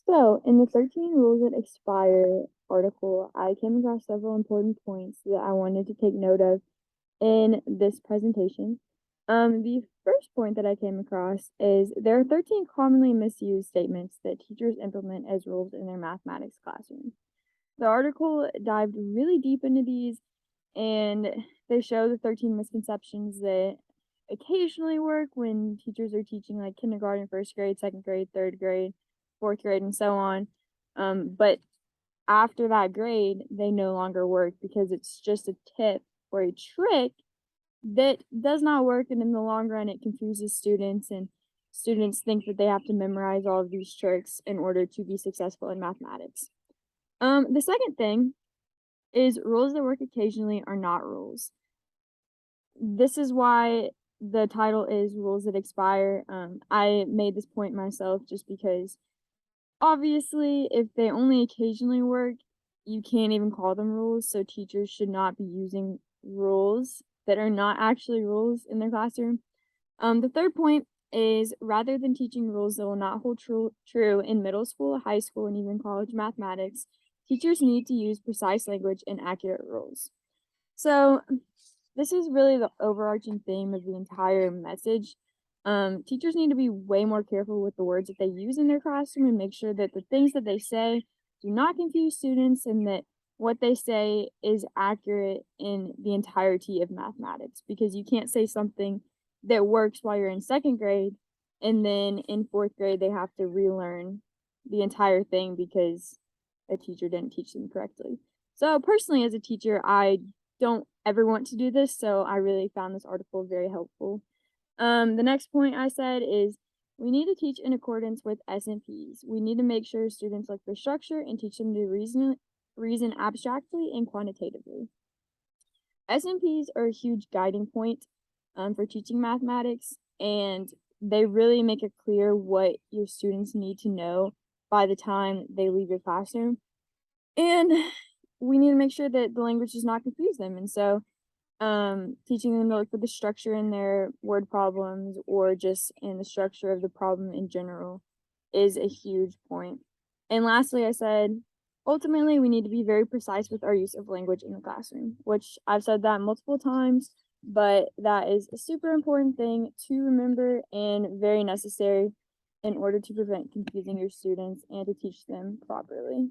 So, in the 13 Rules That Expire article, I came across several important points that I wanted to take note of in this presentation. The first point that I came across is there are 13 commonly misused statements that teachers implement as rules in their mathematics classroom. The article dived really deep into these, and they show the 13 misconceptions that occasionally work when teachers are teaching like kindergarten, first grade, second grade, third grade, fourth grade, and so on. But after that grade, they no longer work because it's just a tip or a trick that does not work. And in the long run, it confuses students, and students think that they have to memorize all of these tricks in order to be successful in mathematics. The second thing is rules that work occasionally are not rules. This is why the title is Rules That Expire. I made this point myself just because obviously, if they only occasionally work, you can't even call them rules, so teachers should not be using rules that are not actually rules in their classroom. The third point is rather than teaching rules that will not hold true in middle school, high school, and even college mathematics, teachers need to use precise language and accurate rules. So, this is really the overarching theme of the entire message. Teachers need to be way more careful with the words that they use in their classroom and make sure that the things that they say do not confuse students and that what they say is accurate in the entirety of mathematics, because you can't say something that works while you're in second grade and then in fourth grade they have to relearn the entire thing because a teacher didn't teach them correctly. So personally, as a teacher, I don't ever want to do this, so I really found this article very helpful. The next point I said is we need to teach in accordance with S&Ps. We need to make sure students look for structure and teach them to reason abstractly and quantitatively. S&Ps are a huge guiding point for teaching mathematics, and they really make it clear what your students need to know by the time they leave your classroom. And we need to make sure that the language does not confuse them. And so teaching them to look for the structure in their word problems or just in the structure of the problem in general is a huge point. And lastly, I said, ultimately, we need to be very precise with our use of language in the classroom, which I've said that multiple times, but that is a super important thing to remember and very necessary in order to prevent confusing your students and to teach them properly.